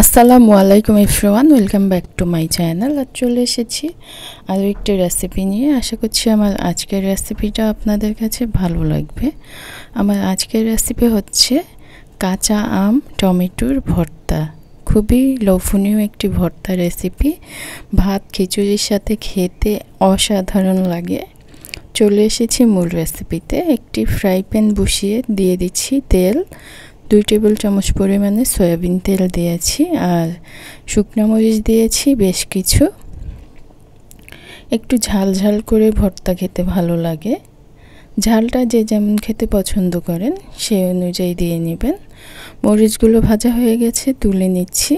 আসসালামু আলাইকুম everyone, welcome back to my channel. আর চলে এসেছি আরও একটি রেসিপি নিয়ে। আশা করছি আমার আজকের রেসিপিটা আপনাদের কাছে ভালো লাগবে। আমার আজকের রেসিপি হচ্ছে কাঁচা আম টমেটোর ভর্তা। খুবই লোভনীয় একটি ভর্তা রেসিপি, ভাত খিচুড়ির সাথে খেতে অসাধারণ লাগে। চলে এসেছি মূল রেসিপিতে। একটি ফ্রাই প্যান বসিয়ে দিয়ে দিচ্ছি তেল। 2 টেবিল চামচ পরিমাণে সয়াবিন তেল দিয়েছি, আর শুকনো মরিচ দিয়েছি বেশ কিছু। একটু ঝাল ঝাল করে ভর্তা খেতে ভালো লাগে। ঝালটা যে যেমন খেতে পছন্দ করেন সেই অনুযায়ী দিয়ে নেবেন। মরিচগুলো ভাজা হয়ে গেছে, তুলে নিচ্ছি।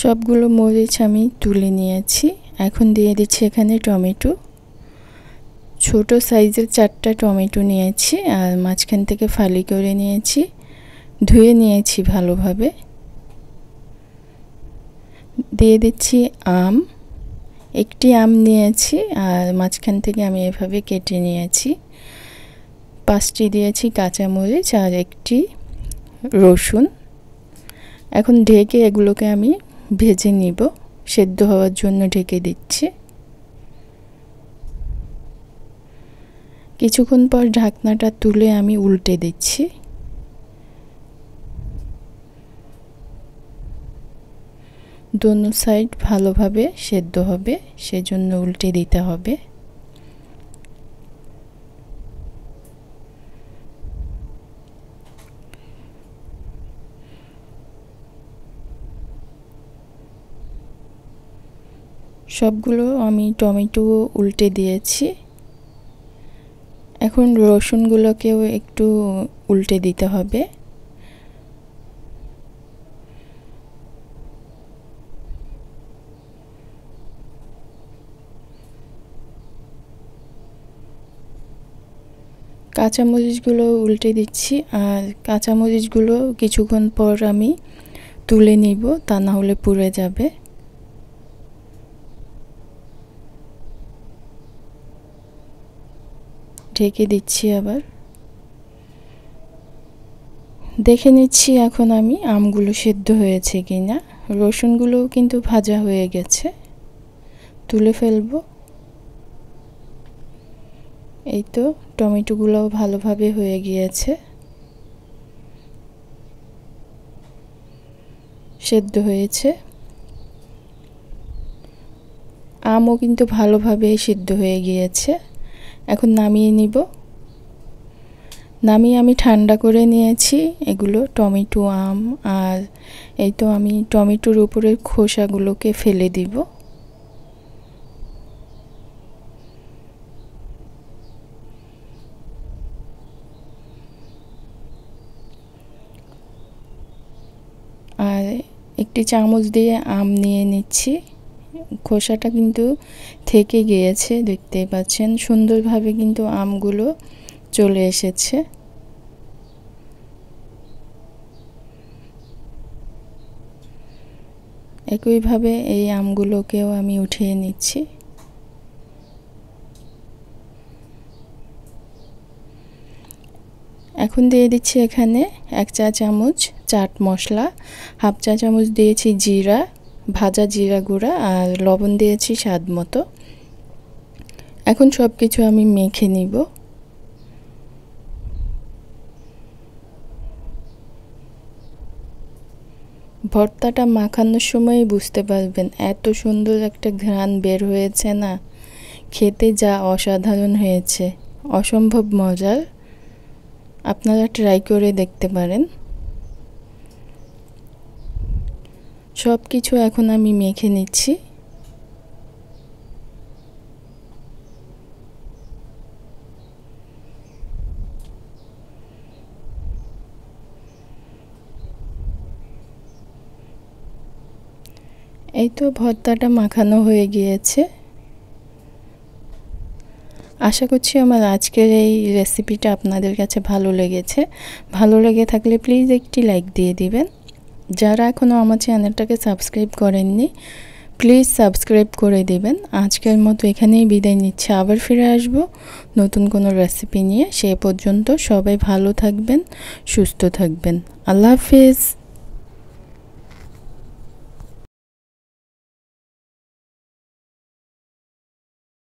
সবগুলো মরিচ আমি তুলে নিয়েছি। এখন দিয়ে দিচ্ছি এখানে টমেটো। ছোট সাইজের 4টা টমেটো নিয়েছি, আর মাঝখান থেকে ফালি করে নিয়েছি, ধুয়ে নিয়েছি ভালোভাবে। দিয়ে দিচ্ছি আম। একটি আম নিয়েছি, আর মাঝখান থেকে আমি এভাবে কেটে নিয়েছি। 5টি দিয়েছি কাঁচামরিচ আর একটি রসুন। এখন ঢেকে এগুলোকে আমি ভেজে নিব। সেদ্ধ হওয়ার জন্য ঢেকে দিচ্ছি। কিছুক্ষণ পর ঢাকনাটা তুলে আমি উল্টে দিচ্ছি। দোনো সাইড ভালোভাবে সেদ্ধ হবে, সেজন্য উল্টে দিতে হবে। সবগুলো আমি টমেটো উল্টে দিয়েছি। এখন রসুনগুলোকেও একটু উল্টে দিতে হবে। কাঁচামরিচগুলো উল্টে দিচ্ছি, আর কাঁচামরিচগুলো কিছুক্ষণ পর আমি তুলে নিব, তা না হলে পুড়ে যাবে। ঢেকে দিচ্ছি আবার। দেখে নিচ্ছি এখন আমি আমগুলো সেদ্ধ হয়েছে কিনা। রসুনগুলোও কিন্তু ভাজা হয়ে গেছে, তুলে ফেলবো। এই তো টমেটোগুলোও ভালোভাবে হয়ে গিয়েছে, সেদ্ধ হয়েছে। আমও কিন্তু ভালোভাবে সিদ্ধ হয়ে গিয়েছে। এখন নামিয়ে নিব। নামিয়ে আমি ঠান্ডা করে নিয়েছি এগুলো, টমেটো আম। আর এই তো আমি টমেটোর উপরের খোসাগুলোকে ফেলে দিব। আর একটি চামচ দিয়ে আম নিয়ে নিচ্ছি। খোসাটা কিন্তু থেকে গিয়েছে, দেখতেই পাচ্ছেন সুন্দরভাবে কিন্তু আমগুলো চলে এসেছে। একইভাবে এই আমগুলোকেও আমি উঠিয়ে নিচ্ছি। এখন দিয়ে দিচ্ছি এখানে 1 চা চামচ চাট মশলা, 1/2 চা চামচ দিয়েছি জিরা, ভাজা জিরা গুঁড়া, আর লবণ দিয়েছি স্বাদ মতো। এখন সব কিছু আমি মেখে নিব। ভর্তাটা মাখানোর সময় বুঝতে পারবেন এত সুন্দর একটা ঘ্রাণ বের হয়েছে না, খেতে যা অসাধারণ হয়েছে, অসম্ভব মজার। আপনারা ট্রাই করে দেখতে পারেন। সব কিছু এখন আমি মেখে নিচ্ছি। এই তো ভর্তাটা মাখানো হয়ে গিয়েছে। আশা করছি আমার আজকের এই রেসিপিটা আপনাদের কাছে ভালো লেগেছে। ভালো লেগে থাকলে প্লিজ একটি লাইক দিয়ে দিবেন। যারা এখনও আমার চ্যানেলটাকে সাবস্ক্রাইব করেননি প্লিজ সাবস্ক্রাইব করে দিবেন। আজকের মতো এখানেই বিদায় নিচ্ছি, আবার ফিরে আসব নতুন কোনো রেসিপি নিয়ে। সে পর্যন্ত সবাই ভালো থাকবেন, সুস্থ থাকবেন। আল্লাহ হাফেজ।